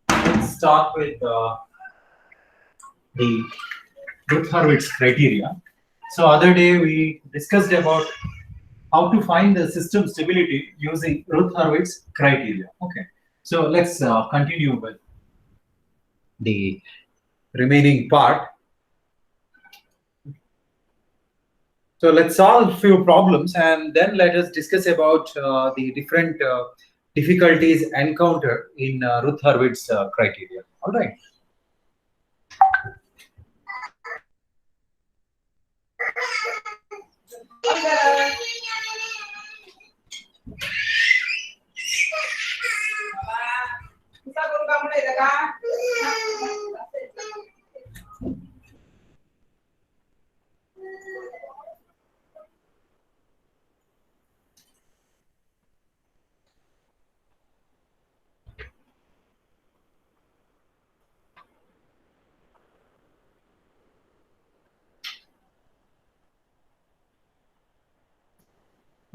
Let's start with the Routh-Hurwitz criteria. So other day we discussed about how to find the system stability using Routh-Hurwitz criteria. Okay, so let's continue with the remaining part. So let's solve a few problems and then let us discuss about the different difficulties encountered in Routh-Hurwitz criteria. All right.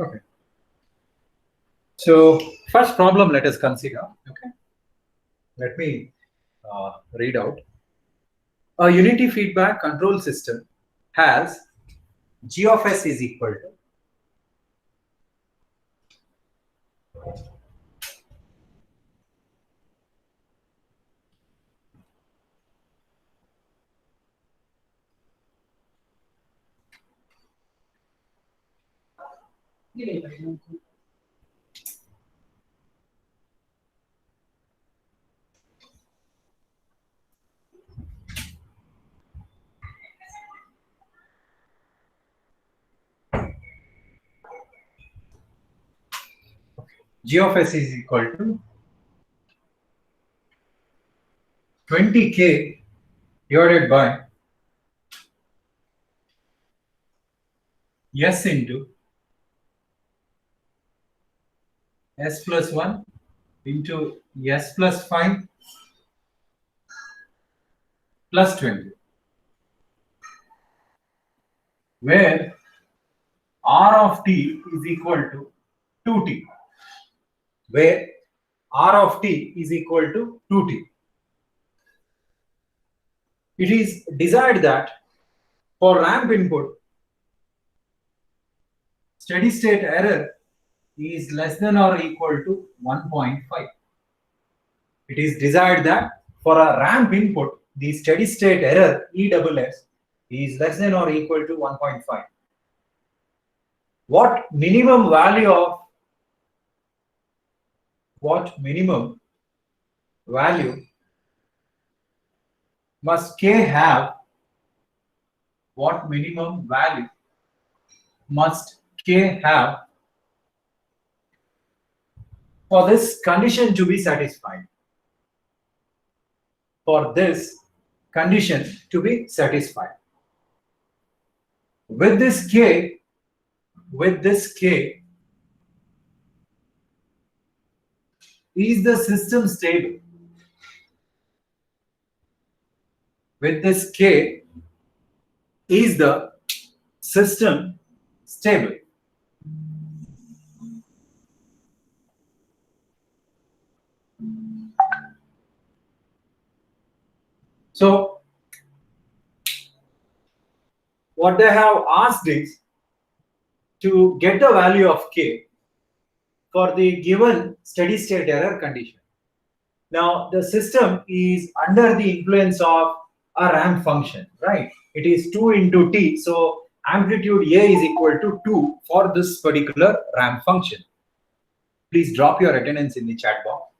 Okay. So first problem let us consider. Okay. Let me read out. A unity feedback control system has G of S is equal to G of S is equal to 20K divided by S into S plus 1 into S plus 5 plus 20, where R of t is equal to 2t, where R of t is equal to 2t. It is desired that for ramp input, steady state error is less than or equal to 1.5. It is desired that for a ramp input, the steady state error ESS is less than or equal to 1.5. What minimum value must K have? What minimum value must K have for this condition to be satisfied? For this condition to be satisfied. With this K, is the system stable? With this K, is the system stable? So what they have asked is to get the value of K for the given steady state error condition. Now the system is under the influence of a ramp function, right? It is 2 into t, so amplitude A is equal to 2 for this particular ramp function. Please drop your attendance in the chat box.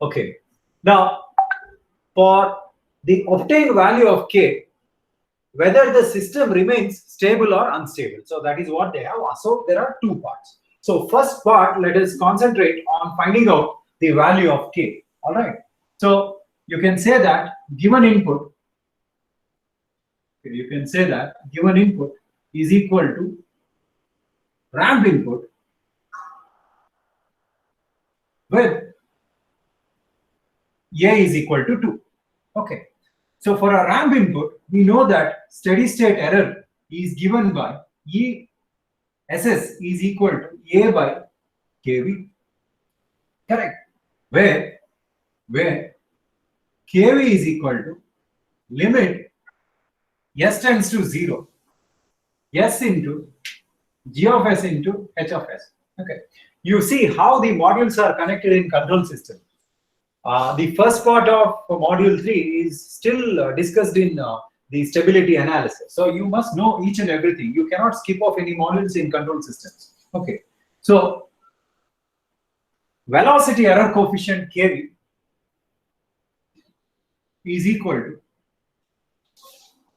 Okay, now for the obtained value of K, whether the system remains stable or unstable. So that is what they have. So there are two parts. So first part, let us concentrate on finding out the value of K. All right. So you can say that given input, is equal to ramp input with A is equal to 2. Okay. So for a ramp input, we know that steady state error is given by ESS is equal to A by kV. Correct. Where kV is equal to limit s tends to 0, s into g of s into h of s. Okay. You see how the modules are connected in control system. The first part of module 3 is still discussed in the stability analysis. So you must know each and everything. You cannot skip off any modules in control systems. Okay. So velocity error coefficient kV is equal to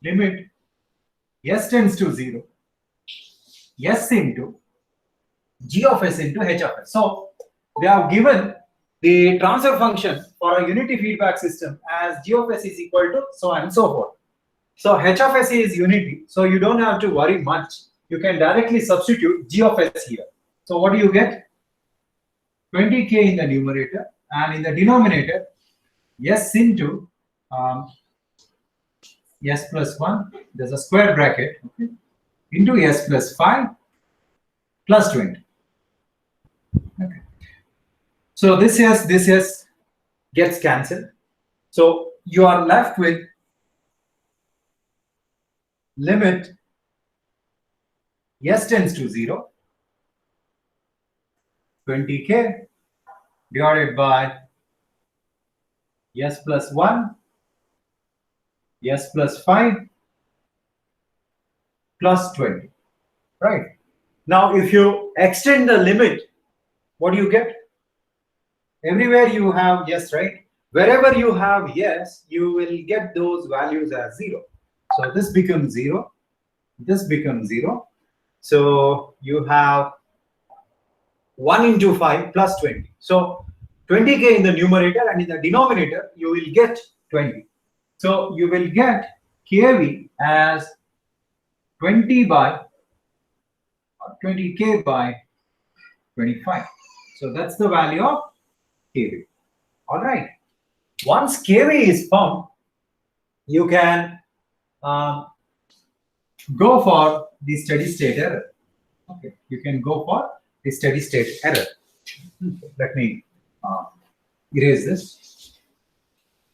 limit s tends to 0, s into g of s into h of s. So they have given the transfer function for a unity feedback system as g of s is equal to so on and so forth. So h of s is unity, so you don't have to worry much. You can directly substitute g of s here. So what do you get? 20k in the numerator, and in the denominator, s into s plus 1, there's a square bracket, okay, into s plus 5 plus 20. Okay. So this s gets cancelled. So you are left with limit s tends to 0, 20k divided by s plus 1, s plus 5 plus 20. Right. Now, if you extend the limit, what do you get? Everywhere you have yes, right? Wherever you have yes, you will get those values as 0. So this becomes 0. This becomes 0. So you have 1 into 5 plus 20. So 20k in the numerator, and in the denominator, you will get 20. So you will get kV as 20k by 25. So that's the value of kV. All right. Once kV is found, you can go for the steady state error. Okay, you can go for the steady state error. Let me erase this.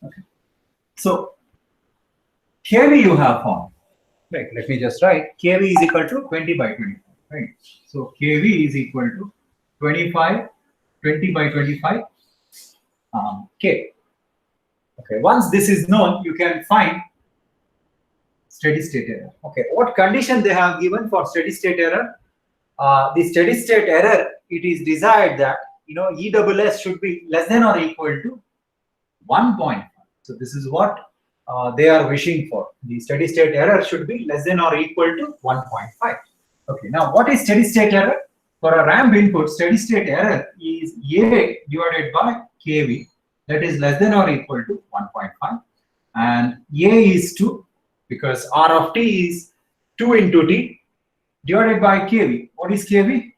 Okay. So kV you have found. Right. Let me just write kV is equal to 20 by 25. Right. So kV is equal to 20 by 25 k. Okay. Once this is known, you can find steady state error. Okay. What condition they have given for steady state error? The steady state error, it is desired that ESS should be less than or equal to 1.5. So this is what they are wishing for. The steady state error should be less than or equal to 1.5. Okay. Now, what is steady state error? For a ramp input, steady state error is A divided by kV, that is less than or equal to 1.5, and A is 2 because R of t is 2 into t divided by kV. What is kV?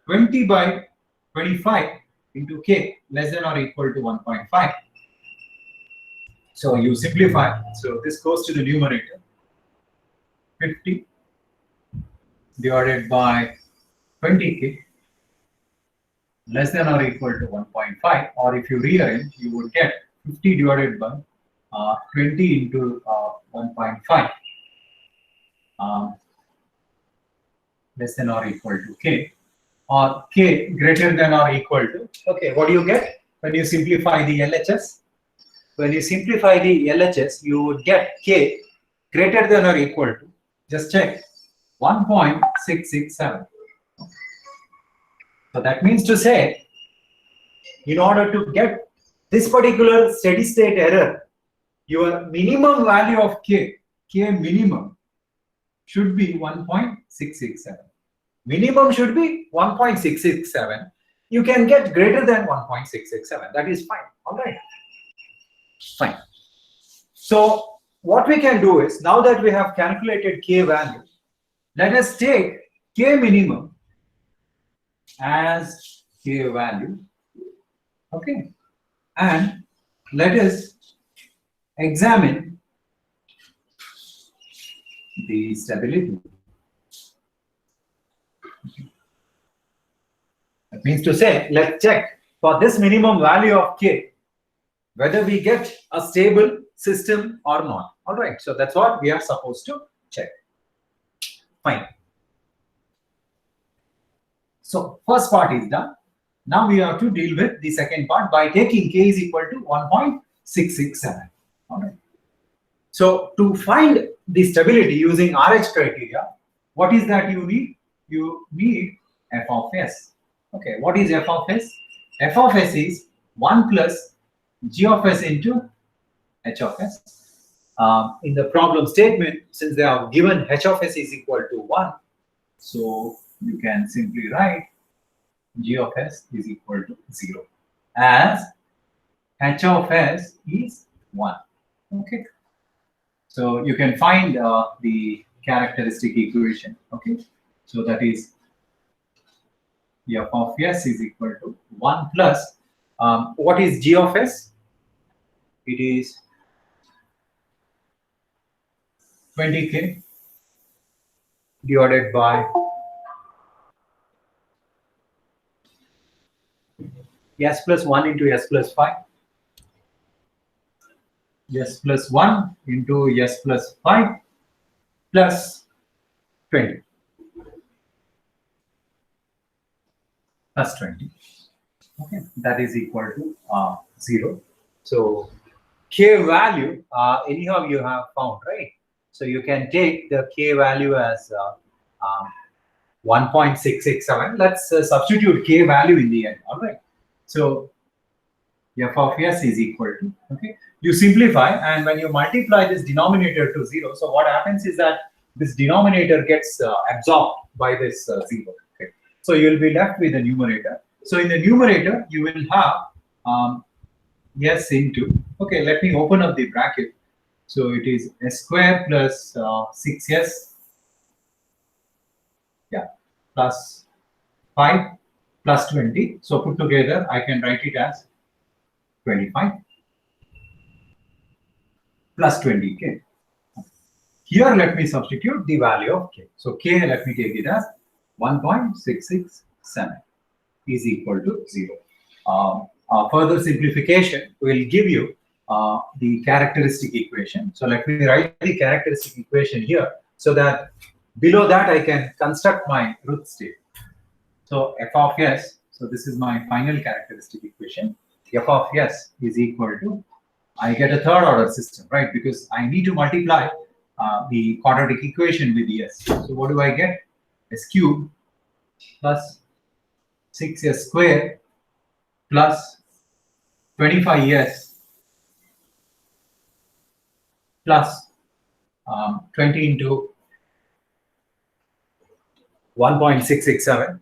20 by 25 into k less than or equal to 1.5. So you simplify. So this goes to the numerator. 50 divided by 20k less than or equal to 1.5, or if you rearrange, you would get 50 divided by 20 into 1.5 less than or equal to k, or k greater than or equal to. Okay, what do you get when you simplify the LHS? When you simplify the LHS, you would get k greater than or equal to, just check, 1.667. So that means to say, in order to get this particular steady state error, your minimum value of k minimum, should be 1.667. Minimum should be 1.667. You can get greater than 1.667. That is fine. All right. Fine. So what we can do is, now that we have calculated k value, let us take k minimum as k value. Okay. And let us examine the stability. That means to say, let's check for this minimum value of k, whether we get a stable system or not. All right, so that's what we are supposed to check. Fine. So first part is done. Now we have to deal with the second part by taking k is equal to 1.667. All right. So to find the stability using RH criteria, what is that you need? You need f of s. Okay, what is f of s? F of s is 1 plus g of s into h of s. In the problem statement, since they are given h of s is equal to 1, so you can simply write g of s is equal to 0 as h of s is 1. Okay. So you can find the characteristic equation. Okay. So that is f of s is equal to 1 plus, what is g of s? It is 20k divided by s plus 1 into s plus 5. S plus 1 into s plus 5 plus 20. Plus 20. Okay, that is equal to 0. So k value, anyhow you have found, right? So you can take the k value as 1.667. Let's substitute k value in the end. All right. So f of s is equal to, okay, you simplify, and when you multiply this denominator to 0, so what happens is that this denominator gets absorbed by this 0. Okay. So you will be left with the numerator. So in the numerator, you will have s into, okay, let me open up the bracket. So it is s square plus 6s, yeah, plus 5 plus 20. So put together, I can write it as 25 plus 20k. Here, let me substitute the value of k. So k, let me take it as 1.667 is equal to 0. Further simplification will give you the characteristic equation. So let me write the characteristic equation here so that below that I can construct my root state. So f of s, so this is my final characteristic equation. F of s is equal to, I get a third order system, right? Because I need to multiply the quadratic equation with s. So what do I get? S cubed plus 6s squared plus 25s plus 20 into 1.667.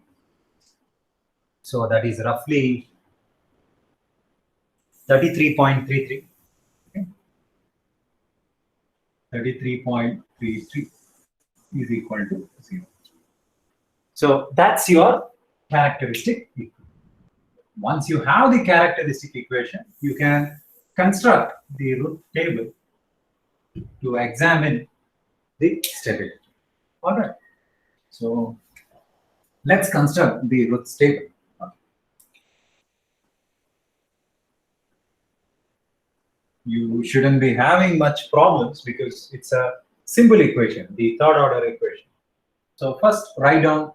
So that is roughly 33.33. Okay. 33.33 is equal to 0. So that's your characteristic equation. Once you have the characteristic equation, you can construct the root table to examine the stability. All right. So let's construct the root table. You shouldn't be having much problems because it's a simple equation, the third order equation. So first write down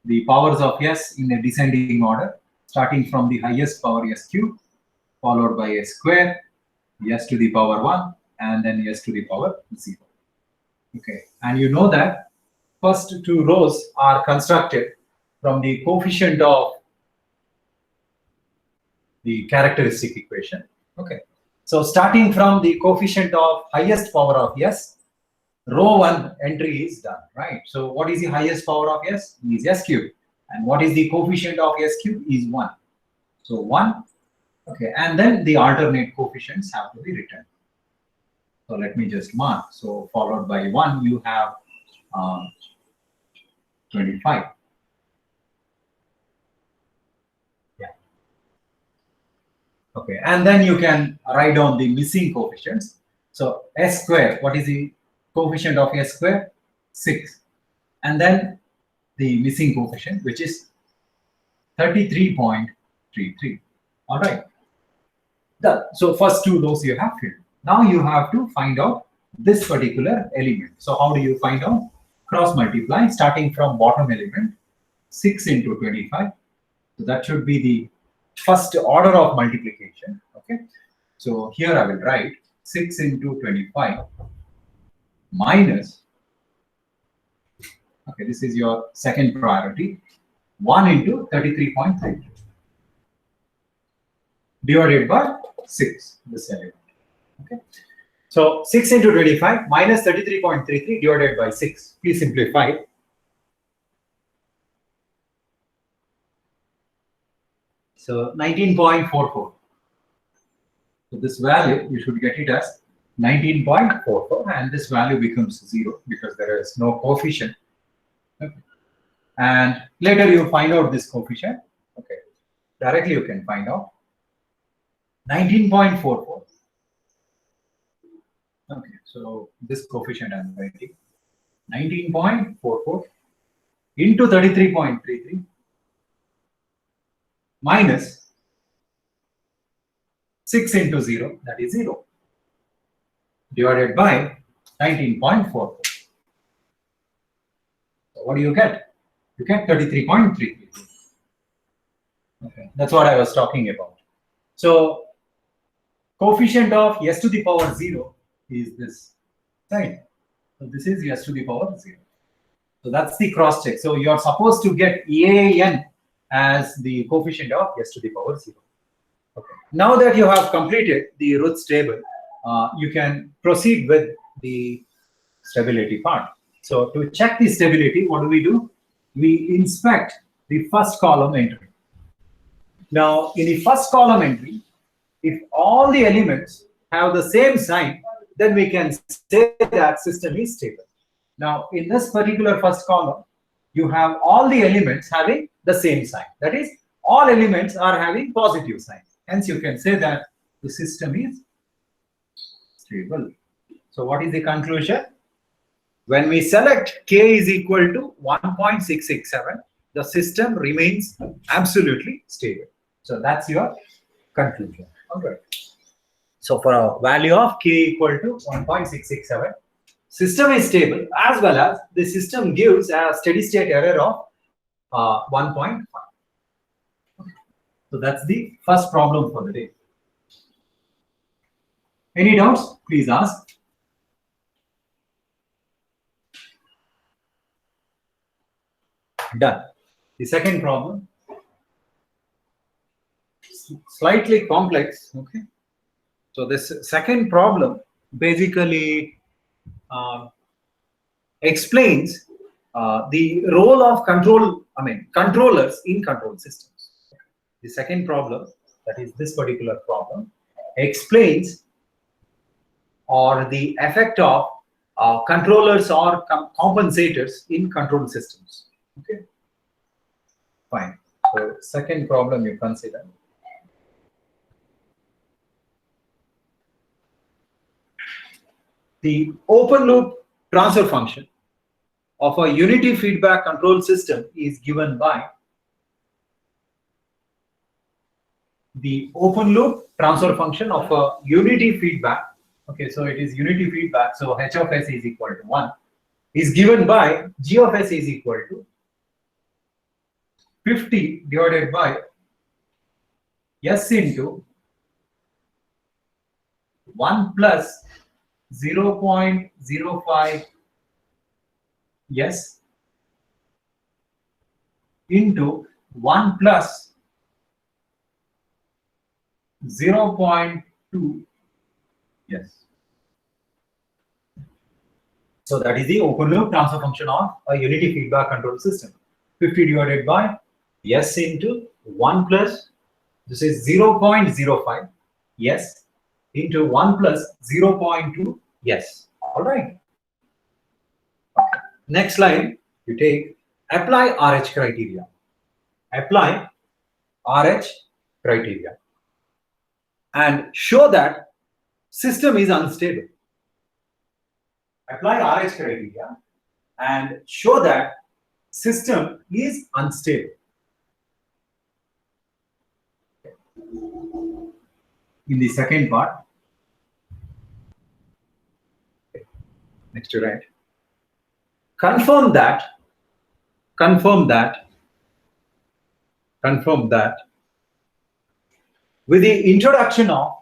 the powers of s in a descending order, starting from the highest power s cubed, followed by s square, s to the power 1, and then s to the power 0. Okay, and you know that first two rows are constructed from the coefficient of the characteristic equation. Okay, so starting from the coefficient of highest power of s, row 1 entry is done, right? So what is the highest power of s? Is s cubed. And what is the coefficient of s cubed? Is 1. So 1. Okay, and then the alternate coefficients have to be written. So let me just mark. So followed by 1, you have 25. Yeah. Okay, and then you can write down the missing coefficients. So s square, what is the coefficient of s square? 6. And then the missing coefficient, which is 33.33. All right. So first two rows you have filled. Now you have to find out this particular element. So how do you find out? Cross multiply starting from bottom element, 6 into 25. So that should be the first order of multiplication. Okay. So here I will write 6 into 25 minus, okay, this is your second priority, 1 into 33.3 divided by 6, this element. Okay. So 6 into 25 minus 33.33 divided by 6. Please simplify. So 19.44. So this value, you should get it as 19.44, and this value becomes 0 because there is no coefficient. Okay. And later you find out this coefficient. Okay. Directly you can find out 19.44. Okay, so this coefficient I'm writing 19.44 into 33.33 minus 6 into 0, that is 0, divided by 19.44. So what do you get? You get 33.33. Okay, that's what I was talking about. So coefficient of s to the power 0 is this, right? So this is s to the power 0. So that's the cross check. So you're supposed to get EAN as the coefficient of s to the power 0. Okay. Now that you have completed the Routh table, you can proceed with the stability part. So to check the stability, what do? We inspect the first column entry. Now in the first column entry, if all the elements have the same sign, then we can say that system is stable. Now in this particular first column, you have all the elements having the same sign. That is, all elements are having positive sign. Hence you can say that the system is stable. So what is the conclusion? When we select k is equal to 1.667, the system remains absolutely stable. So that's your conclusion. All right. So for a value of k equal to 1.667, system is stable, as well as the system gives a steady state error of 1.5. So that's the first problem for the day. Any doubts? Please ask. Done. The second problem, slightly complex. Okay. So this second problem basically explains the role of controllers in control systems. The second problem, that is this particular problem, explains or the effect of controllers or compensators in control systems. Okay, fine. So second problem you consider. The open loop transfer function of a unity feedback control system is given by the open loop transfer function of a unity feedback. Okay, so it is unity feedback. So h of s is equal to 1 is given by g of s is equal to 50 divided by s into 1 plus 0.05 s into 1 plus 0.2 yes. So that is the open loop transfer function of a unity feedback control system. 50 divided by s into 1 plus, this is 0.05 s into 1 plus 0.2 yes. All right. Okay. Next line, you take apply RH criteria. Apply RH criteria and show that system is unstable. Apply RH criteria and show that system is unstable. in the second part, next to right, confirm that with the introduction of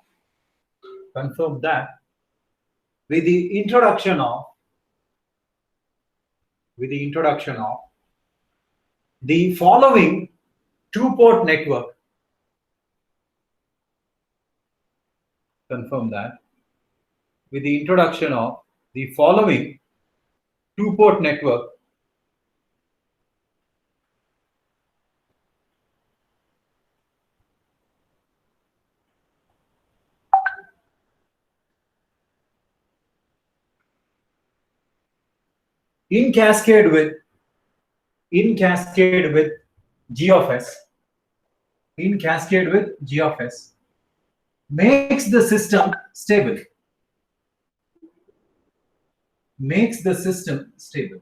the following two-port network. Confirm that with the introduction of the following two-port network in cascade with G of S, makes the system stable. Makes the system stable.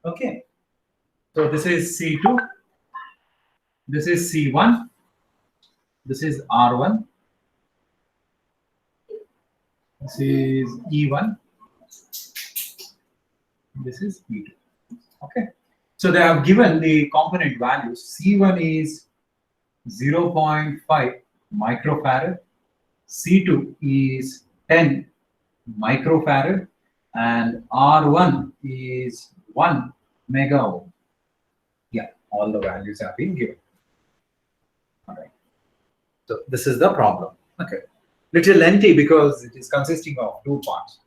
Okay. So this is C2, this is C1, this is R1, this is E1, this is E2. Okay. So they have given the component values. C1 is 0.5 microfarad, C2 is 10 microfarad, and R1 is 1 mega ohm. Yeah, all the values have been given. All right. So this is the problem. Okay. Little lengthy because it is consisting of two parts.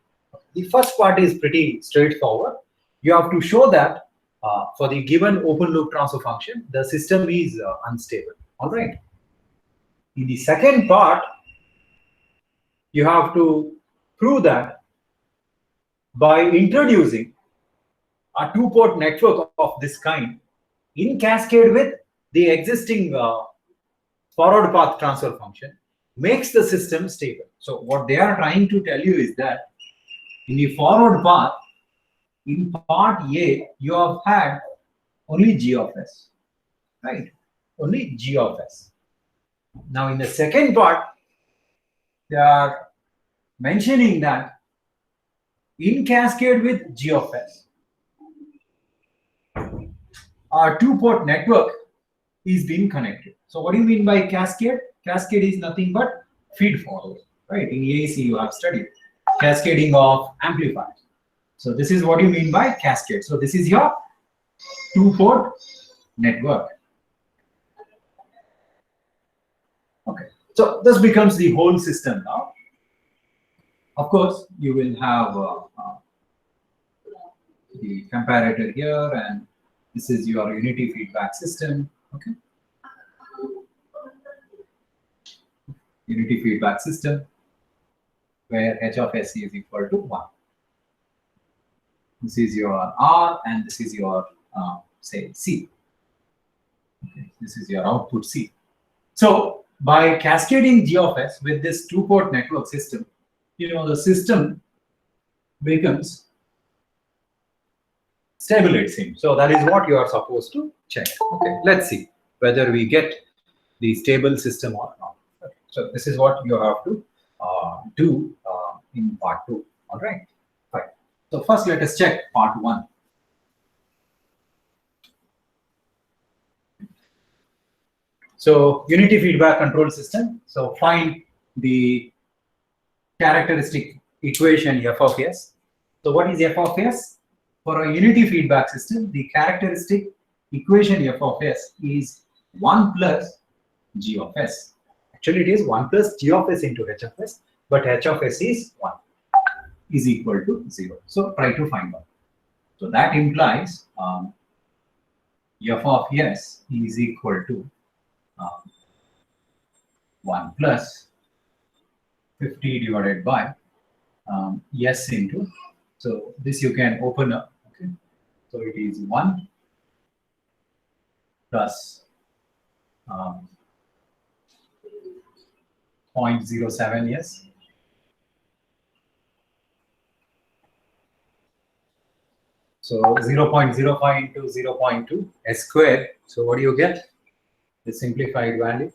The first part is pretty straightforward. You have to show that for the given open loop transfer function, the system is unstable. All right. In the second part, you have to prove that by introducing a two-port network of this kind in cascade with the existing forward path transfer function makes the system stable. So what they are trying to tell you is that in the forward path, in part A, you have had only G of S, right? Only G of S. Now in the second part, they are mentioning that in cascade with G of S, our two-port network is being connected. So what do you mean by cascade? Cascade is nothing but feed forward, right? In AAC you have studied cascading of amplifiers. So this is what you mean by cascade. So this is your two-port network. Okay, so this becomes the whole system now. Of course, you will have the comparator here, and this is your unity feedback system. Okay, unity feedback system where H of S is equal to 1. This is your R, and this is your say C. Okay, this is your output C. So by cascading G of S with this two-port network system, you know, the system becomes stable, it seems. So that is what you are supposed to check. Okay, let's see whether we get the stable system or not. Okay. So this is what you have to do in part 2. All right. Fine. So first, let us check part 1. So unity feedback control system. So find the characteristic equation f of s. So what is f of s? For a unity feedback system, the characteristic equation f of s is 1 plus g of s. Actually, it is 1 plus g of s into h of s, but h of s is 1, is equal to 0. So try to find out. So that implies f of s is equal to 1 plus 50 divided by s into, so this you can open up. Okay, so it is 1 plus 0.07, yes. So 0.05 into 0.2 s squared. So what do you get? The simplified value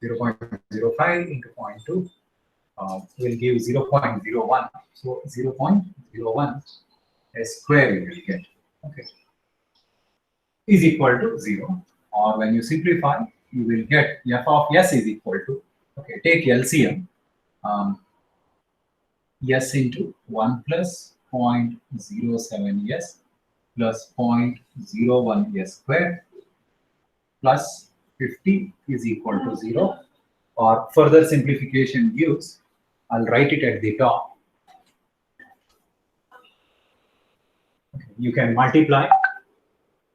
0.05 into 0.2 will give 0.01. So 0.01 s squared you will get. Okay, is equal to 0. Or when you simplify, you will get f of s is equal to, okay, take LCM, s into 1 plus 0.07 s plus 0.01 s squared plus 50 is equal to 0. Or further simplification gives, I'll write it at the top. Okay, you can multiply.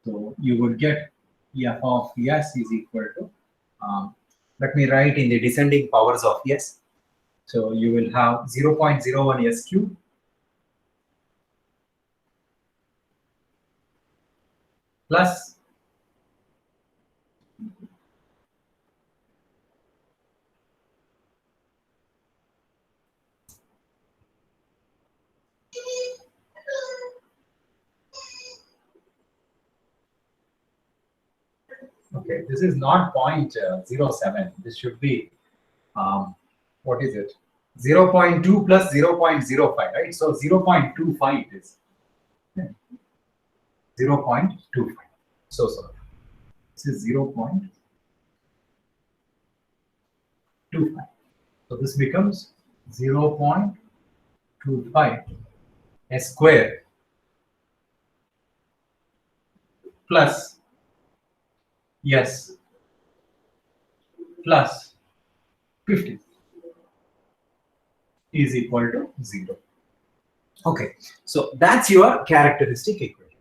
So you would get f of s is equal to, let me write in the descending powers of s. So you will have 0.01 s cube plus okay, this is not 0.07. This should be, what is it? 0.2 plus 0.05, right? So 0.25 it is. 0.25. So sorry. This is 0.25. So this becomes 0.25 s squared plus s plus 50 is equal to 0. Okay, so that's your characteristic equation.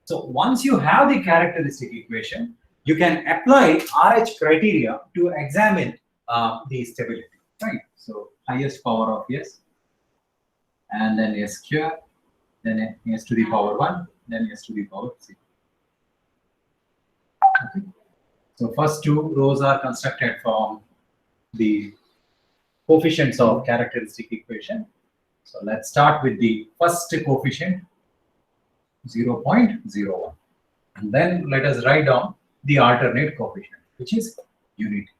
So once you have the characteristic equation, you can apply RH criteria to examine the stability, right? So highest power of s, and then s square, then s to the power 1, then s to the power 0. Okay. So first two rows are constructed from the coefficients of characteristic equation. So let's start with the first coefficient, 0.01. And then let us write down the alternate coefficient, which is unity.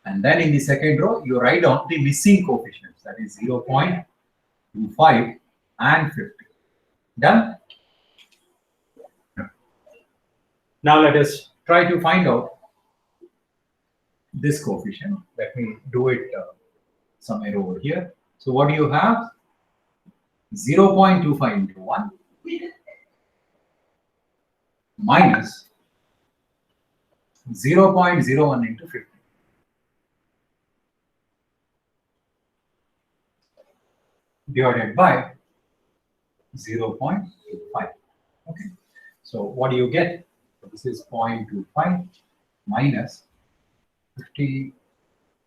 And then in the second row, you write down the missing coefficients, that is 0.25 and 50. Done? Now let us try to find out this coefficient. Let me do it somewhere over here. So what do you have? 0.25 into 1 minus 0.01 into 50. Divided by 0.25. Okay. So what do you get? So this is 0.25 minus 50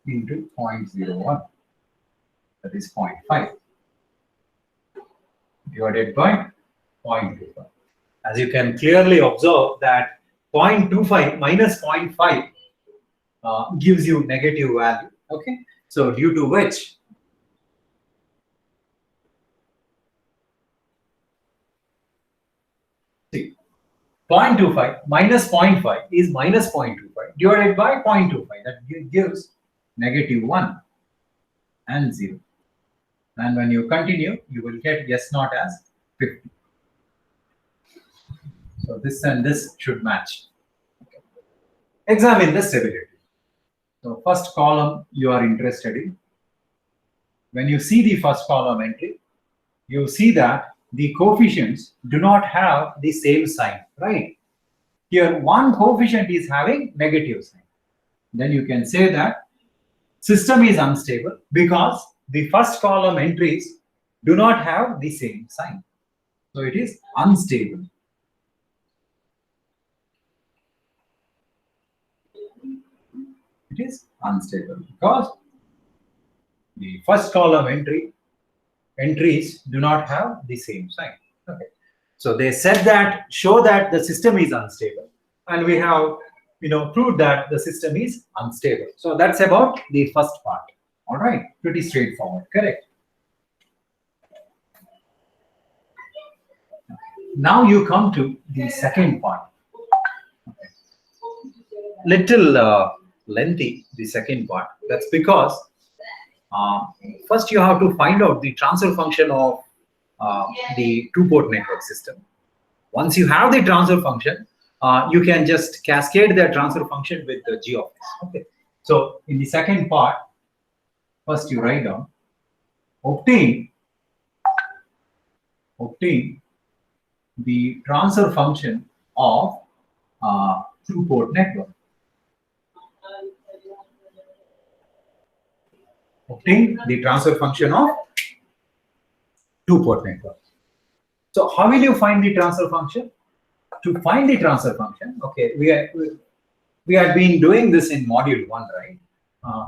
into 0.01. That is 0.5 divided by 0.25. As you can clearly observe that 0.25 minus 0.5 gives you negative value. Okay. So due to which 0.25 minus 0.5 is minus 0.25 divided by 0.25. That gives negative 1 and 0. And when you continue, you will get S naught as 50. So this and this should match. Okay. Examine the stability. So first column you are interested in. When you see the first column entry, you see that the coefficients do not have the same sign, right? Here one coefficient is having negative sign. Then you can say that system is unstable because the first column entries do not have the same sign. So it is unstable. It is unstable because the first column entries do not have the same sign. Okay. So they said that, show that the system is unstable, and we have proved that the system is unstable. So that's about the first part. All right, pretty straightforward, correct? Now you come to the second part. Okay. Little lengthy, the second part. That's because first you have to find out the transfer function of the two-port network system. Once you have the transfer function, you can just cascade the transfer function with the g of s. Okay. So in the second part, first you write down obtain the transfer function of two-port network. Obtain the transfer function of two-port network. So how will you find the transfer function? To find the transfer function, okay, we had been doing this in module 1, right?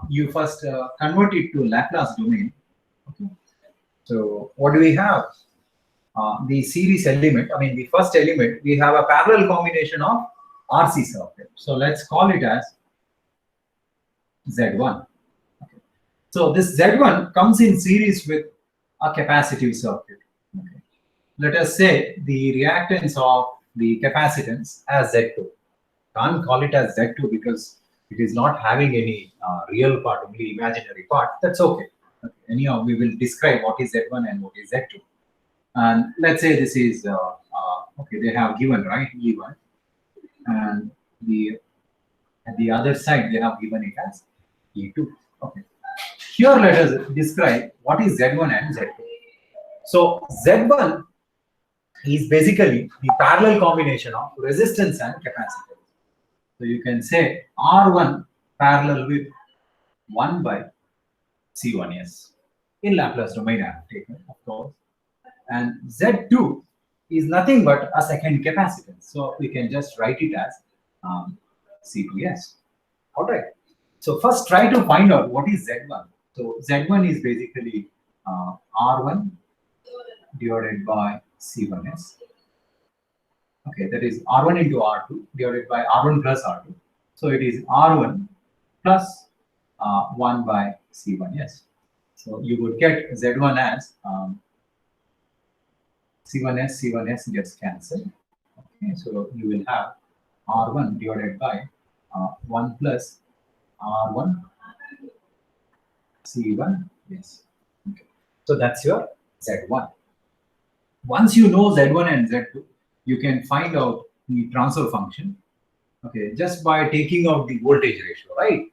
You first convert it to Laplace domain. Okay. So what do we have? The series element, I mean the first element, we have a parallel combination of RC circuit. So let's call it as Z1. Okay. So this Z1 comes in series with a capacitive circuit. Okay. Let us say the reactance of the capacitance as Z2. Can't call it as Z2 because it is not having any real part, only imaginary part. That's okay. Anyhow, we will describe what is Z1 and what is Z2. And let's say this is okay. They have given, right, E1, and at the other side they have given it as E2. Okay. Here let us describe what is Z1 and Z2. So Z1 is basically the parallel combination of resistance and capacitance. So you can say R1 parallel with 1 by C1s. In Laplace domain I have taken, of course. And Z2 is nothing but a second capacitance. So we can just write it as C2s. All right. So first try to find out what is Z1. So Z1 is basically R1 divided by C1s. Okay, that is R1 into R2 divided by R1 plus R2. So it is R1 plus 1 by C1s. So you would get Z1 as C1s gets cancelled. Okay, so you will have R1 divided by 1 plus R1 C1. Yes. Okay. So that's your Z1. Once you know Z1 and Z2, you can find out the transfer function. Okay, just by taking out the voltage ratio, right?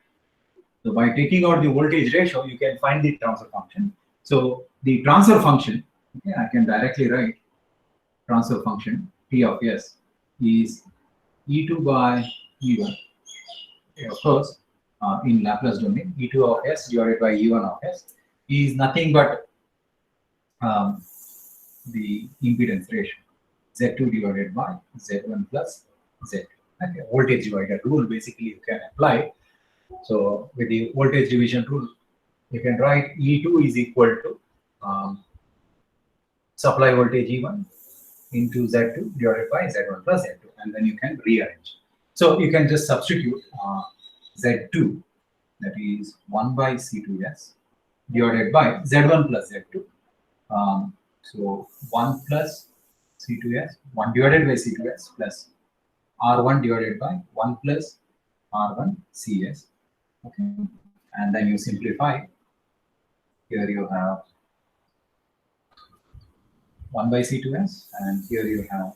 So by taking out the voltage ratio, you can find the transfer function. So the transfer function, okay, I can directly write transfer function T of S is E2 by E1. Okay, of course, in Laplace domain, E2 of S divided by E1 of S is nothing but the impedance ratio, Z2 divided by Z1 plus Z2. Okay, voltage divider rule basically you can apply. So with the voltage division rule, you can write E2 is equal to supply voltage E1 into Z2 divided by Z1 plus Z2, and then you can rearrange. So you can just substitute Z2, that is 1 by C2s divided by Z1 plus Z2. So 1 plus C2s, 1 divided by C2s plus R1 divided by 1 plus R1 CS. Okay, and then you simplify. Here you have 1 by C2s, and here you have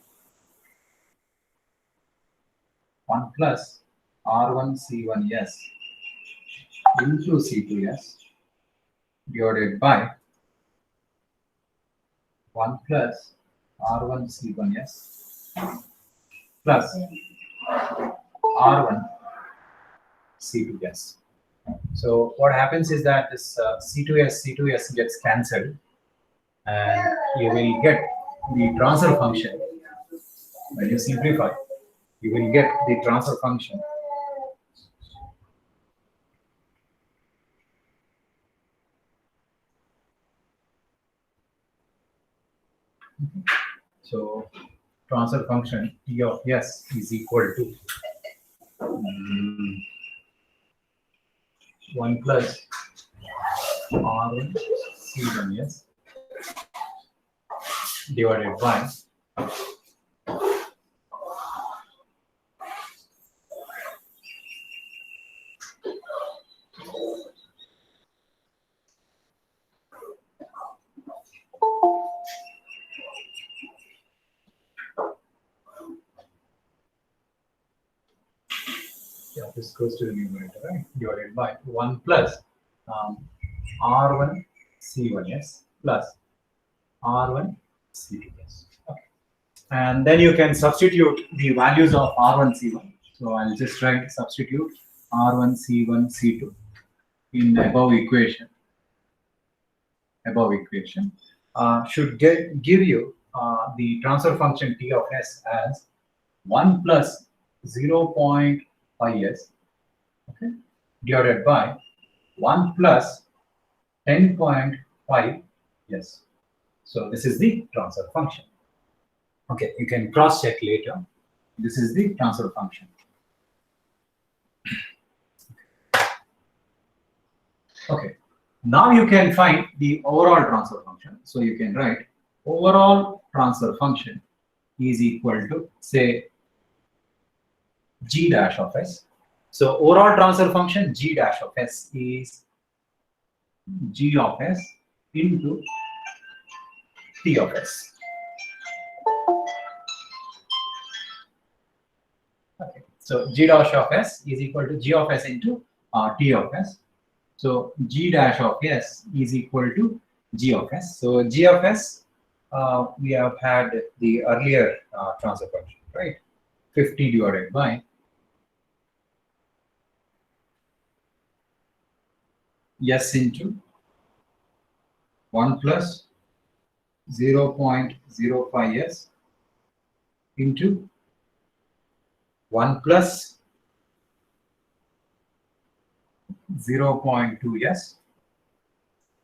1 plus R1 C1s into C2s divided by 1 plus R1 C1s plus R1 C2s. So what happens is that this C2s gets cancelled, and you will get the transfer function. When you simplify, you will get the transfer function So transfer function T of S is equal to 1 plus R1 C1 S divided by this goes to the numerator, right? Divided by 1 plus R1 C1S plus R1 C2S. Okay. And then you can substitute the values of R1 C1. So I'll just write substitute R1 C1 C2 in the above equation. Should give you the transfer function T of S as 1 plus 0.5s, okay, divided by 1 plus 10.5 s. So this is the transfer function. Okay, you can cross check later. This is the transfer function. Okay, now you can find the overall transfer function. So you can write overall transfer function is equal to, say, g dash of s. So overall transfer function g dash of s is g of s into t of s. Okay, so g dash of s is equal to g of s into t of s. So g dash of s is equal to g of s. So g of s, we have had the earlier transfer function, right? 50 divided by s into 1 plus 0.05s into 1 plus 0.2s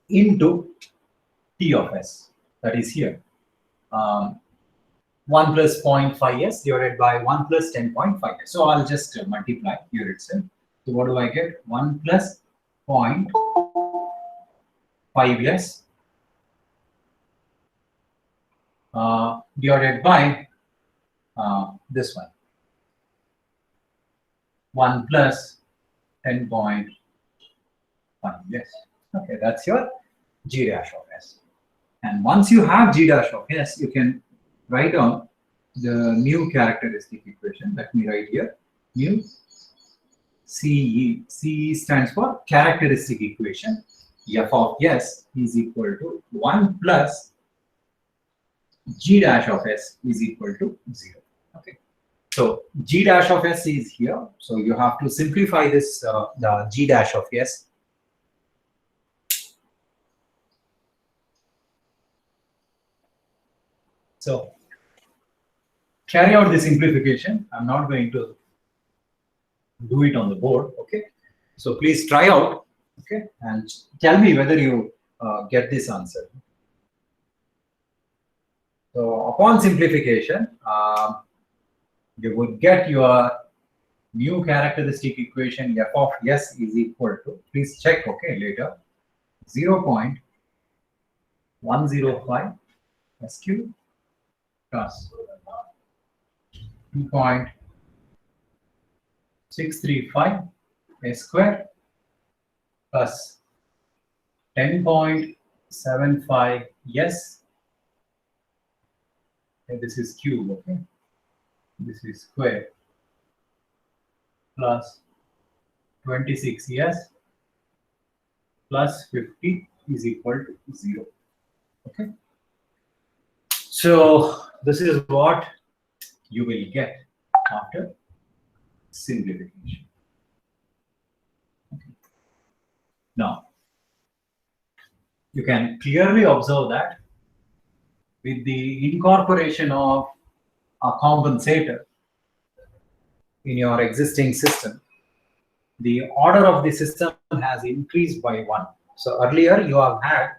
into t of s, that is here. 1 plus 0.5s divided by 1 plus 10.5s. So I'll just multiply here itself. So what do I get? 1 plus 0.5s divided by this one. 1 plus 10.5. Yes. Okay, that's your g dash of s. And once you have g dash of s, you can write down the new characteristic equation. Let me write here. New CE. CE stands for characteristic equation. F of s is equal to 1 plus g dash of s is equal to 0. Okay. So g dash of s is here. So you have to simplify this, the g dash of s. So carry out the simplification. I'm not going to do it on the board. Okay. So please try out. Okay. And tell me whether you get this answer. So upon simplification, you would get your new characteristic equation f of s is equal to, please check, okay, later, 0.105 s cube plus 2.635 s square plus 10.75 s. And this is cube, okay? This is square plus 26 s plus 50 is equal to 0. Okay. So this is what you will get after simplification. Okay. Now, you can clearly observe that with the incorporation of a compensator in your existing system, the order of the system has increased by 1. So earlier you have had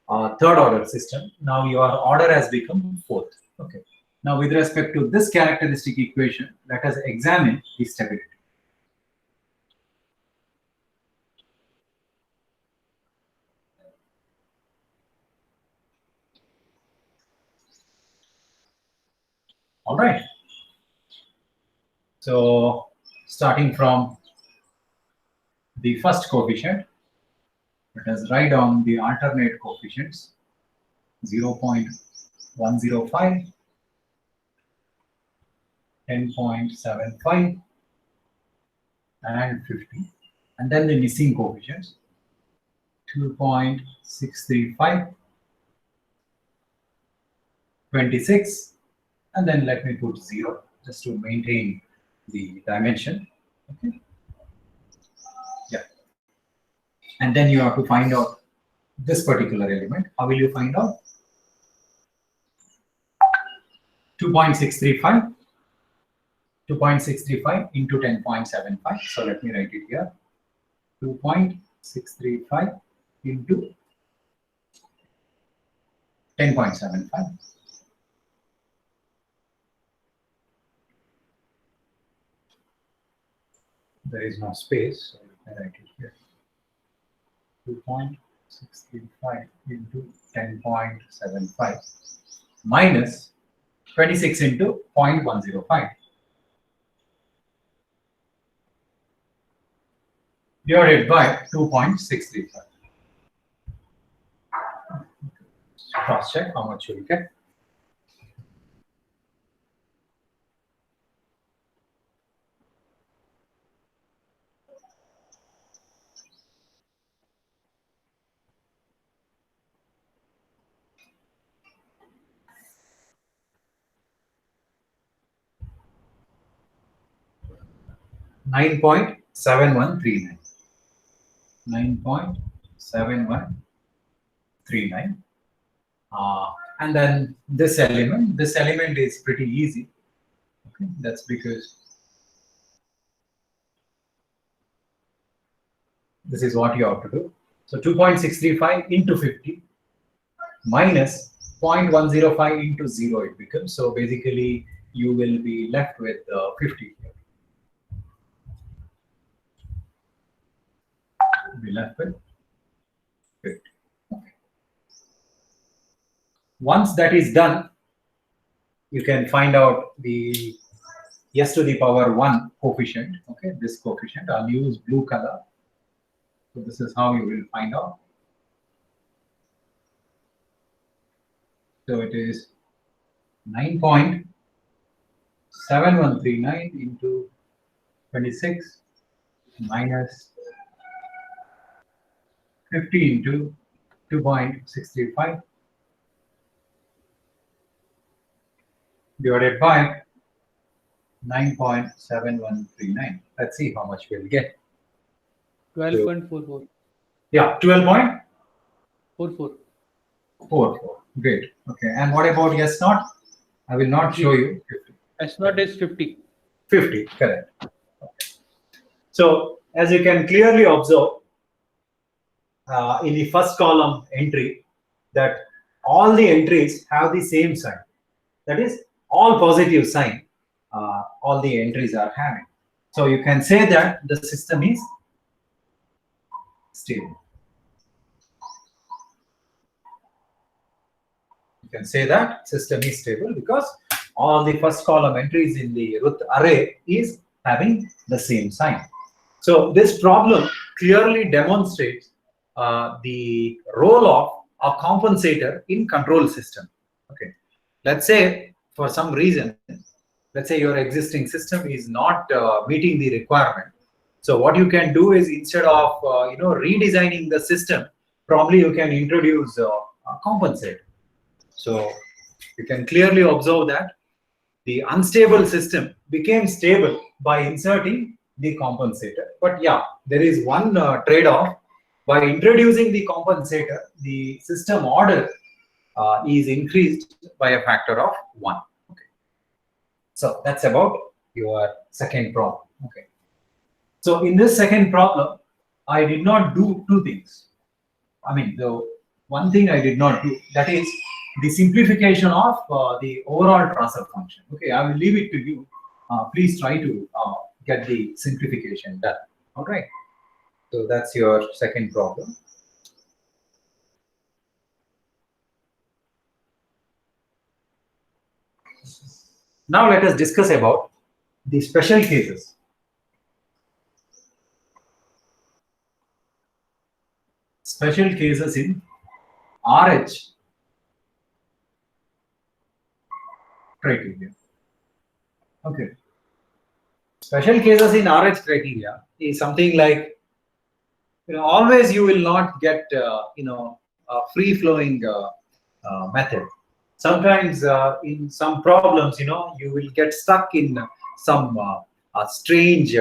a third order system. Now your order has become fourth. Okay. Now, with respect to this characteristic equation, let us examine the stability. All right. So, starting from the first coefficient, let us write down the alternate coefficients 0.105, 10.75, and 50, and then the missing coefficients 2.635, 26, and then let me put 0 just to maintain the dimension. Okay. Yeah. And then you have to find out this particular element. How will you find out? 2.635 into 10.75. So let me write it here. 2.635 into 10.75. There is no space, so let me write it here. 2.635 into 10.75 minus 26 into 0.105 divided by 2.635. Cross check how much you will get. $9.7139. 9.7139. And then this element is pretty easy. Okay, that's because this is what you have to do. So 2.635 into 50 minus 0.105 into 0 it becomes. So basically you will be left with 50 here. Be left with 50. Okay. Once that is done, you can find out the s to the power 1 coefficient. Okay, this coefficient. I'll use blue color. So this is how you will find out. So it is 9.7139 into 26 minus 50 into 2.635 divided by 9.7139. Let's see how much we'll get. 12.44. Yeah, 44. 12.44. Great. Okay. And what about S naught? I will not show you. 50. S naught is 50. 50, correct. Okay. So as you can clearly observe in the first column entry that all the entries have the same sign. That is all positive sign. All the entries are having. So you can say that the system is stable. You can say that system is stable because all the first column entries in the root array is having the same sign. So this problem clearly demonstrates the role of a compensator in control system. Okay, let's say for some reason, let's say your existing system is not meeting the requirement. So what you can do is instead of redesigning the system, probably you can introduce a compensator. So you can clearly observe that the unstable system became stable by inserting the compensator. But yeah, there is one trade-off. By introducing the compensator, the system order is increased by a factor of 1. Okay. So that's about your second problem. Okay. So in this second problem, I did not do two things. I mean, the one thing I did not do, that is, the simplification of the overall transfer function. Okay, I will leave it to you. Please try to get the simplification done. All right. So that's your second problem. Now let us discuss about the special cases. Special cases in RH criteria. Okay. Special cases in RH criteria is something like, always you will not get, a free-flowing method. Sometimes in some problems, you will get stuck in some strange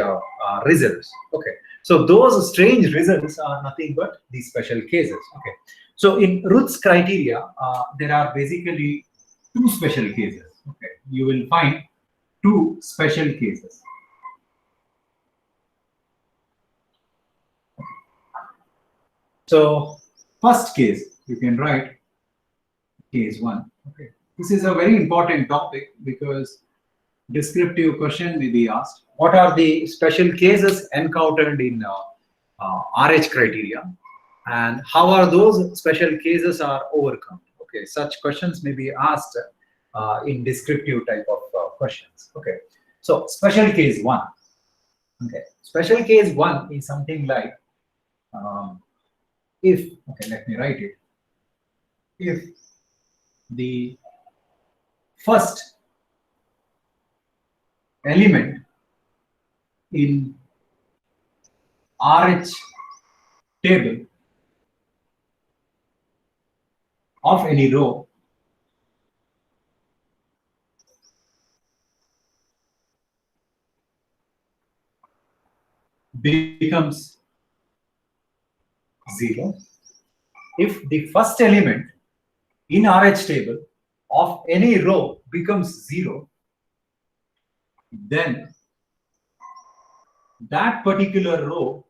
results. Okay. So those strange results are nothing but the special cases. Okay. So in Ruth's criteria, there are basically two special cases. Okay. You will find two special cases. So first case, you can write case 1. Okay. This is a very important topic because descriptive question may be asked. What are the special cases encountered in RH criteria, and how are those special cases are overcome? Okay, such questions may be asked in descriptive type of questions. Okay, so special case 1. Okay, special case 1 is something like if, okay, let me write it. If the first element in RH table of any row becomes 0, if the first element in RH table of any row becomes 0, then that particular row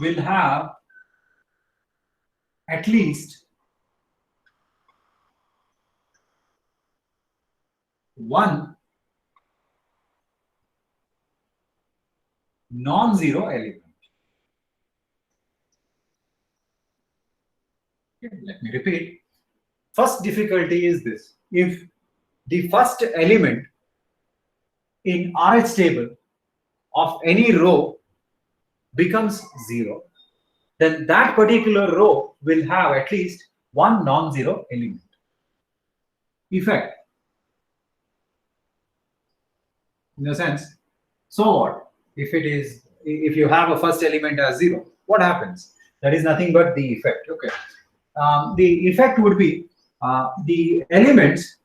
will have at least one non-zero element. Okay, let me repeat. First difficulty is this: if the first element in RH table of any row becomes 0, then that particular row will have at least one non-zero element. Effect. In a sense, so what? If you have a first element as 0, what happens? That is nothing but the effect. Okay. The effect would be the elements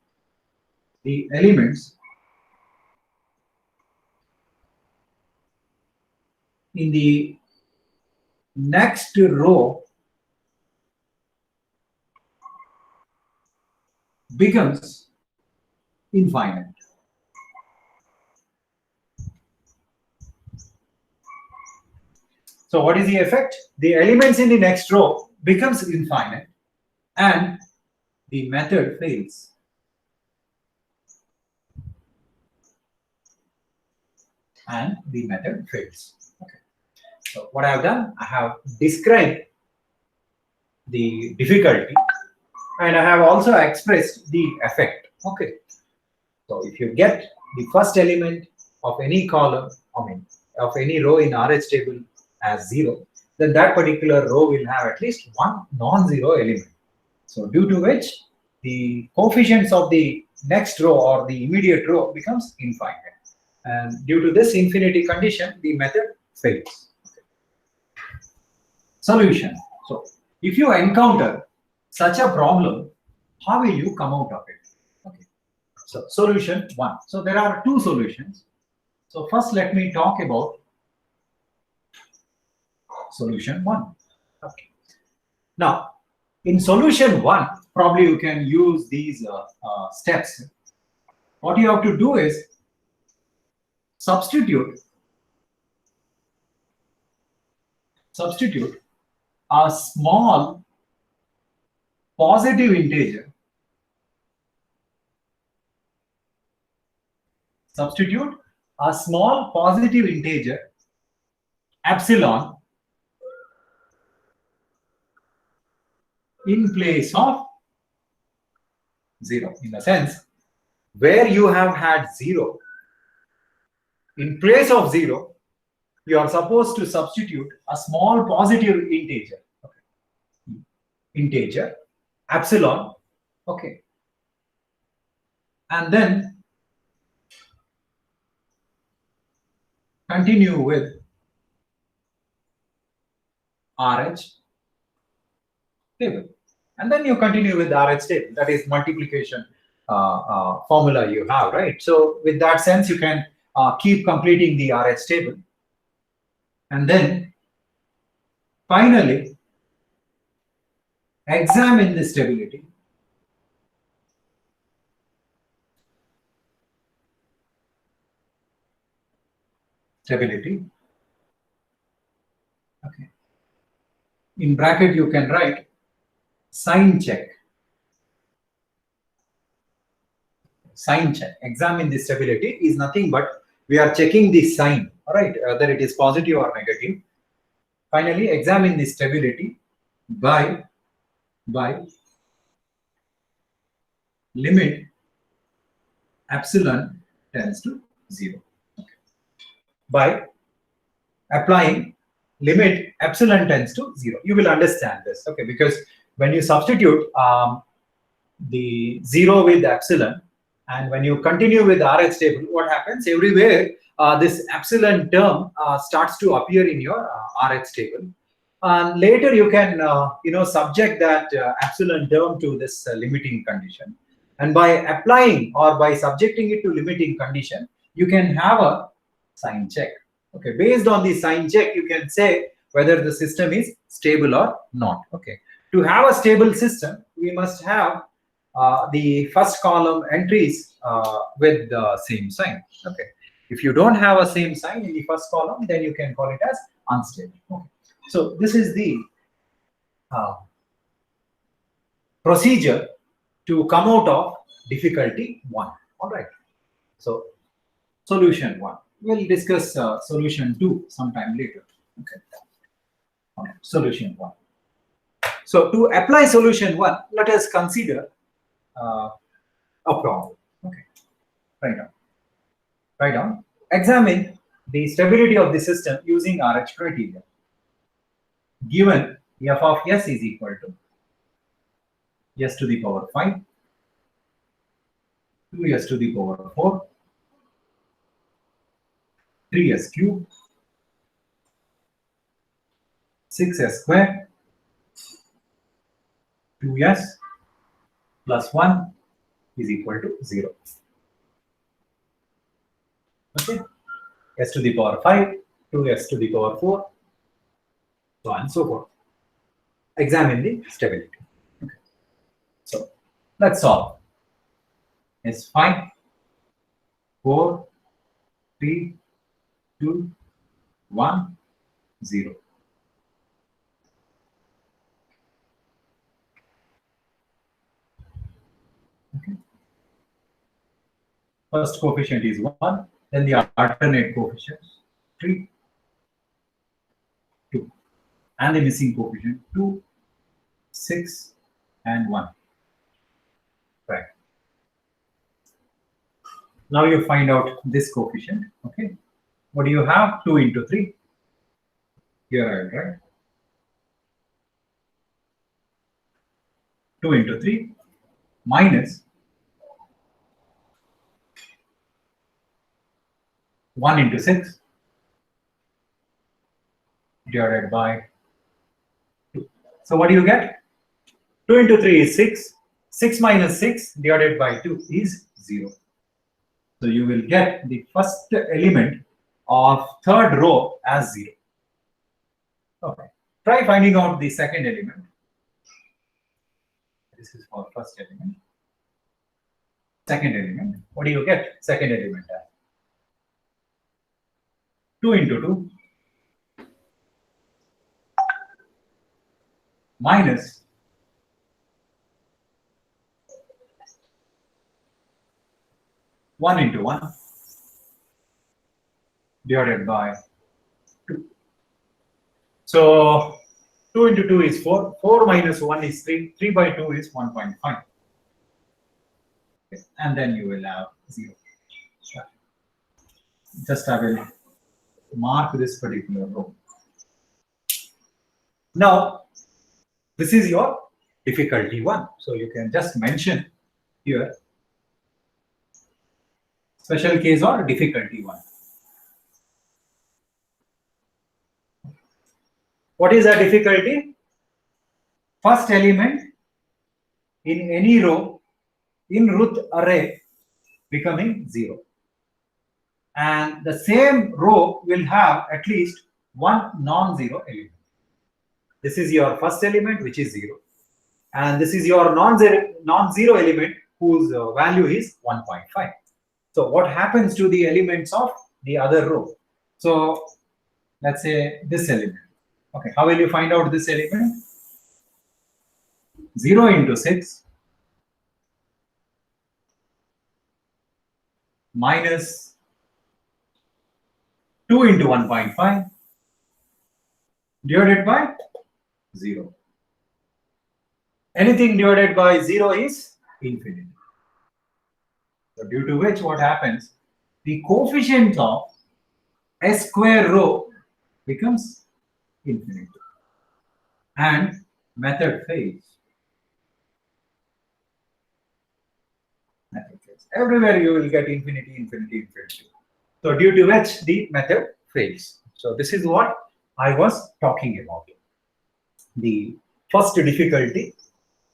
in the next row becomes infinite. So what is the effect? The elements in the next row becomes infinite and the method fails. And the method fails. Okay. So what I have done, I have described the difficulty and I have also expressed the effect. Okay. So if you get the first element of any column, of any row in RH table as 0, then that particular row will have at least one non-zero element. So due to which the coefficients of the next row or the immediate row becomes infinite. And due to this infinity condition, the method fails. Okay. Solution. So if you encounter such a problem, how will you come out of it? Okay. So solution 1. So there are two solutions. So first let me talk about solution 1. Okay. Now, in solution 1, probably you can use these steps. What you have to do is substitute a small positive integer. Substitute a small positive integer epsilon in place of 0. In a sense, where you have had 0, in place of 0, you are supposed to substitute a small positive integer. Okay. Integer, epsilon, okay. And then continue with RH table. And then you continue with the RH table, that is multiplication formula you have, right? So with that sense, you can keep completing the RH table. And then finally, examine the stability. Stability. Okay. In bracket, you can write sign check. Sign check. Examine the stability is nothing but we are checking the sign, all right, whether it is positive or negative. Finally, examine the stability by limit epsilon tends to 0. Okay. By applying limit epsilon tends to 0. You will understand this, okay, because when you substitute the 0 with epsilon, and when you continue with RH table, what happens? Everywhere, this epsilon term starts to appear in your RH table. And later, you can subject that epsilon term to this limiting condition. And by applying or by subjecting it to limiting condition, you can have a sign check. Okay, based on the sign check, you can say whether the system is stable or not. Okay, to have a stable system, we must have the first column entries with the same sign. Okay, if you don't have a same sign in the first column, then you can call it as unstable. Okay. So this is the procedure to come out of difficulty 1. All right. So solution 1. We'll discuss solution 2 sometime later. Okay. All right. Solution 1. So to apply solution 1, let us consider a problem. Okay. Write down. Examine the stability of the system using RH criteria. Given f of s is equal to s to the power 5, 2s to the power 4, 3s cube, 6s square, 2s plus 1 is equal to 0. Okay, s to the power 5, 2s to the power 4, so on and so forth. Examine the stability. Okay. So let's solve. S 5, 4, 3, 2, 1, 0. Okay. First coefficient is 1, then the alternate coefficients 3, 2, and the missing coefficient 2, 6, and 1. Right. Now you find out this coefficient. Okay. What do you have? 2 into 3. Here, right? 2 into 3 minus 1 into 6 divided by 2. So what do you get? 2 into 3 is 6. 6 minus 6 divided by 2 is 0. So you will get the first element of third row as 0. Okay. Try finding out the second element. This is for first element. Second element. What do you get? Second element as 2 into 2 minus one into one divided by 2. So 2 into 2 is 4. 4 minus 1 is 3. 3 by 2 is 1.5. Okay. And then you will have 0. Just I will mark this particular row. Now, this is your difficulty 1. So you can just mention here special case or difficulty 1. What is a difficulty? First element in any row in root array becoming 0. And the same row will have at least one non-zero element. This is your first element, which is 0. And this is your non-zero element whose value is 1.5. So what happens to the elements of the other row? So let's say this element. Okay, how will you find out this element? 0 into 6 minus 2 into 1.5 divided by 0. Anything divided by 0 is infinity. So due to which what happens? The coefficient of S square row becomes infinity. And method fails. Method fails. Everywhere you will get infinity, infinity, infinity. So due to which the method fails. So this is what I was talking about. The first difficulty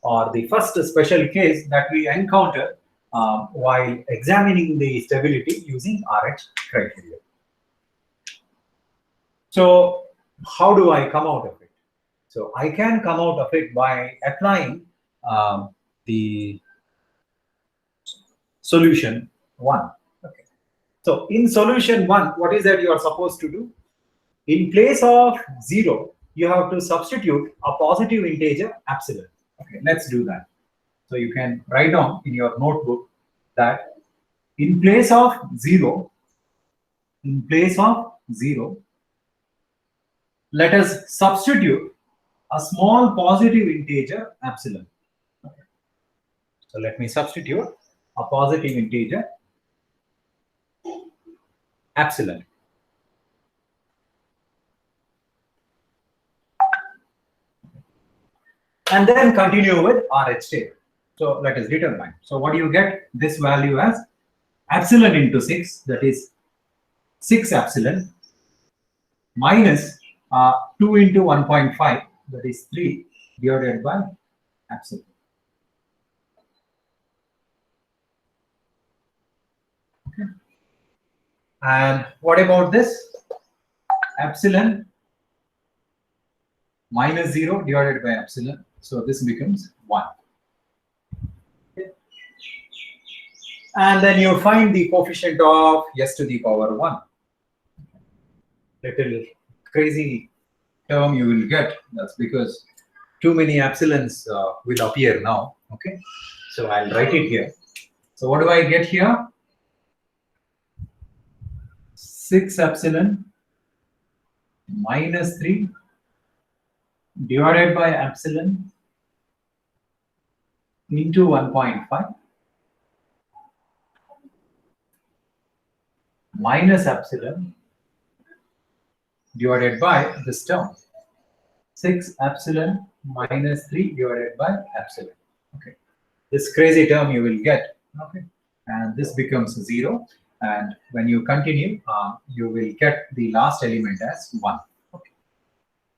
or the first special case that we encounter while examining the stability using RH criteria. So how do I come out of it? So I can come out of it by applying the solution 1. Okay. So in solution 1, what is that you are supposed to do? In place of 0, you have to substitute a positive integer epsilon. Okay, let's do that. So you can write down in your notebook that in place of 0, let us substitute a small positive integer epsilon. Okay. So let me substitute a positive integer epsilon. And then continue with RH table. So let us determine. So what do you get this value as? Epsilon into 6, that is 6 epsilon, minus 2 into 1.5, that is 3, divided by epsilon. Okay. And what about this? Epsilon minus 0 divided by epsilon. So this becomes 1. Okay. And then you find the coefficient of s to the power 1. Little crazy term you will get. That's because too many epsilons will appear now. Okay. So I'll write it here. So what do I get here? 6 epsilon minus 3 divided by epsilon into 1.5 minus epsilon divided by this term. 6 epsilon minus 3 divided by epsilon. Okay. This crazy term you will get. Okay. And this becomes 0. And when you continue, you will get the last element as 1. Okay.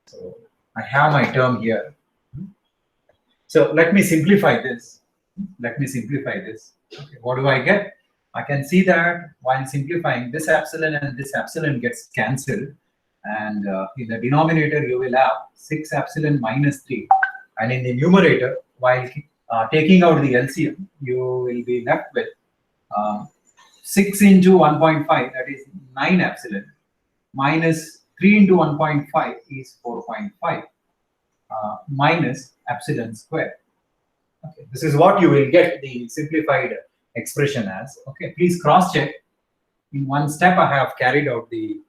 So I have my term here. So let me simplify this. Okay. What do I get? I can see that while simplifying, this epsilon and this epsilon gets cancelled. And in the denominator, you will have 6 epsilon minus 3. And in the numerator, while taking out the LCM, you will be left with 6 into 1.5, that is 9 epsilon, minus 3 into 1.5 is 4.5. minus epsilon square. Okay, this is what you will get the simplified expression as. Okay, please cross check. In one step, I have carried out the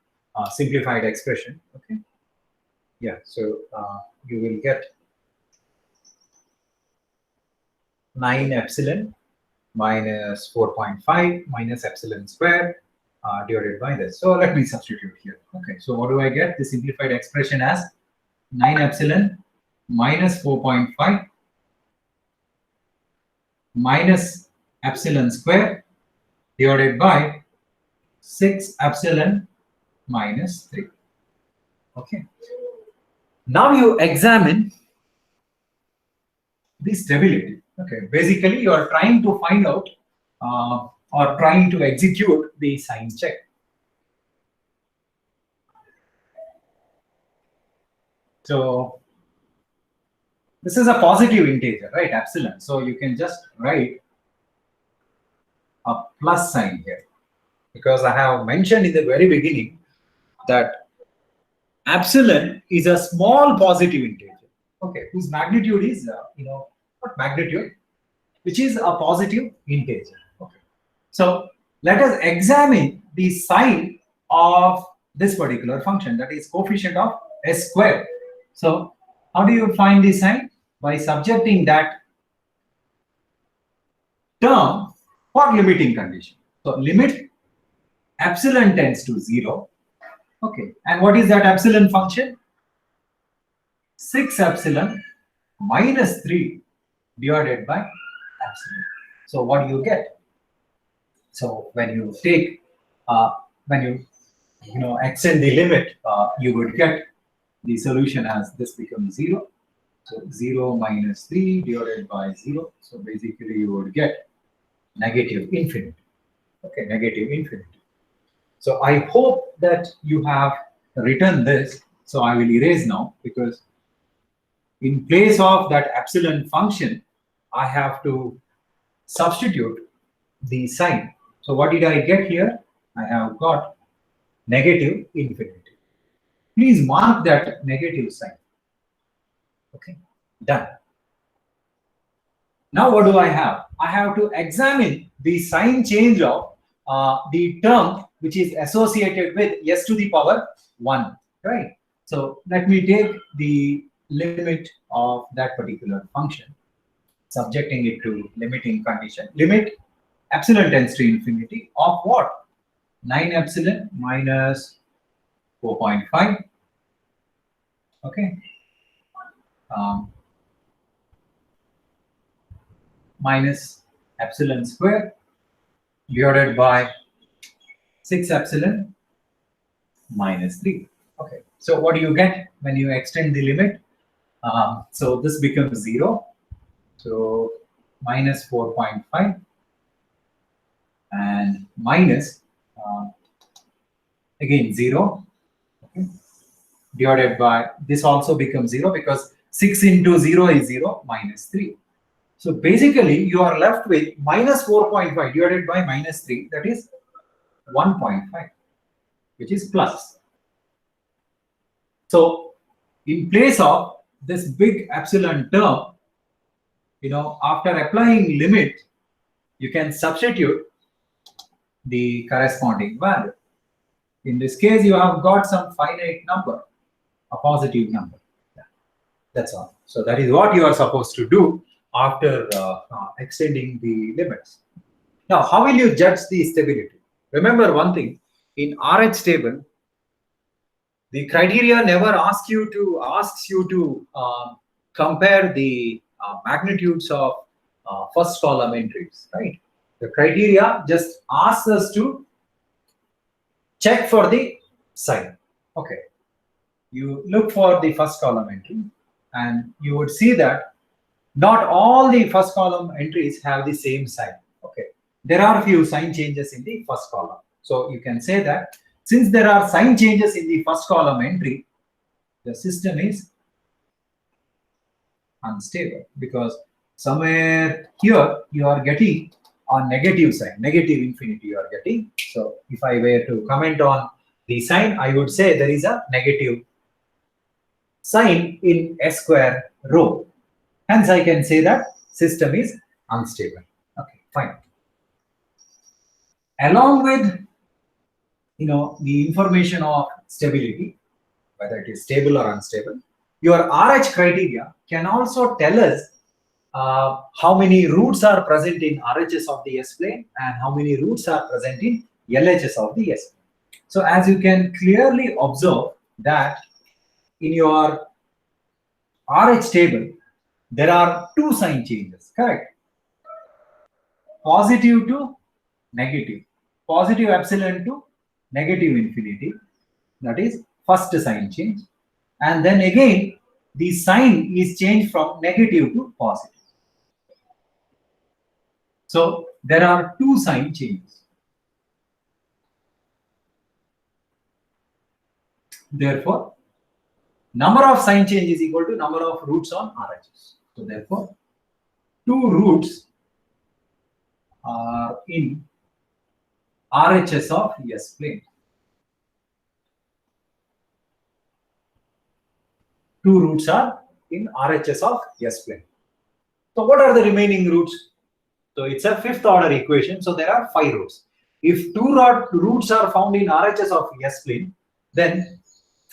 simplified expression. Okay, yeah, so you will get 9 epsilon minus 4.5 minus epsilon square divided by this. So let me substitute here. Okay, so what do I get? The simplified expression as 9 epsilon minus 4.5 minus epsilon square divided by 6 epsilon minus 3. Okay. Now you examine the stability. Okay. Basically, you are trying to find out or trying to execute the sign check. So this is a positive integer, right? Epsilon. So you can just write a plus sign here, because I have mentioned in the very beginning that epsilon is a small positive integer, okay, whose magnitude is, not magnitude, which is a positive integer. Okay. So let us examine the sign of this particular function, that is coefficient of s square. So how do you find the sign? By subjecting that term for limiting condition. So limit epsilon tends to 0. Okay, and what is that epsilon function? 6 epsilon minus 3 divided by epsilon. So what do you get? So when you take, when you extend the limit, you would get the solution as this becomes 0. So 0 minus 3 divided by 0. So basically you would get negative infinity. Okay, negative infinity. So I hope that you have written this. So I will erase now, because in place of that epsilon function, I have to substitute the sign. So what did I get here? I have got negative infinity. Please mark that negative sign. Okay, done. Now what do I have? I have to examine the sign change of the term which is associated with s to the power 1, right? So let me take the limit of that particular function, subjecting it to limiting condition. Limit epsilon tends to infinity of what? 9 epsilon minus 4.5. Okay. Minus epsilon square divided by 6 epsilon minus 3. Okay, so what do you get when you extend the limit? So this becomes 0. So minus 4.5 and minus again 0. Okay, divided by, this also becomes 0, because 6 into 0 is 0, minus 3. So basically you are left with minus 4.5 divided by minus 3, that is 1.5, which is plus. So in place of this big epsilon term, after applying limit, you can substitute the corresponding value. In this case, you have got some finite number, a positive number. Yeah. That's all. So that is what you are supposed to do after extending the limits. Now, how will you judge the stability? Remember one thing, in RH table, the criteria never asks you to compare the magnitudes of first column entries, right? The criteria just asks us to check for the sign. Okay, you look for the first column entry, and you would see that not all the first column entries have the same sign. Okay, there are a few sign changes in the first column. So you can say that since there are sign changes in the first column entry, the system is unstable, because somewhere here you are getting a negative sign, negative infinity you are getting. So if I were to comment on the sign, I would say there is a negative sign in S square row. Hence, I can say that system is unstable. Okay, fine. Along with the information of stability, whether it is stable or unstable, your RH criteria can also tell us how many roots are present in RHS of the S plane and how many roots are present in LHS of the S plane. So as you can clearly observe that in your RH table, there are two sign changes, correct? Positive to negative. Positive epsilon to negative infinity. That is first sign change. And then again, the sign is changed from negative to positive. So there are two sign changes. Therefore, number of sign change is equal to number of roots on RHS. So therefore, two roots are in RHS of S plane. Two roots are in RHS of S plane. So what are the remaining roots? So it's a fifth order equation. So there are 5 roots. If two roots are found in RHS of S plane, then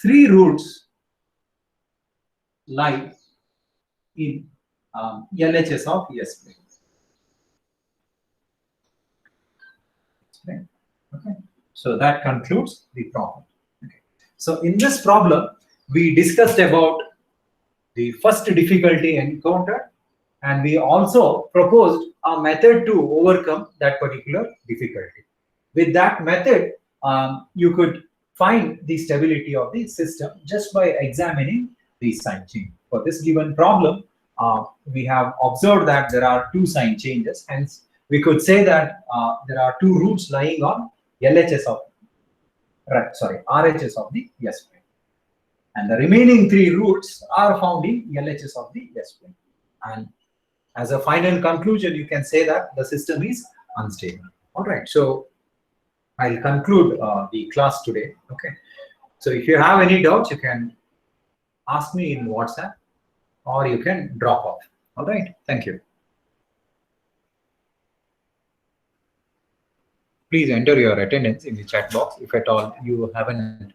3 roots lie in LHS of S plane. Okay. So that concludes the problem. Okay. So in this problem, we discussed about the first difficulty encountered, and we also proposed a method to overcome that particular difficulty. With that method, you could find the stability of the system just by examining the sign change. For this given problem, we have observed that there are two sign changes. Hence, we could say that there are two roots lying on RHS of the S plane. And the remaining 3 roots are found in LHS of the S plane. And as a final conclusion, you can say that the system is unstable. All right. So I'll conclude the class today. Okay. So if you have any doubts, you can ask me in WhatsApp or you can drop off. All right. Thank you. Please enter your attendance in the chat box if at all you haven't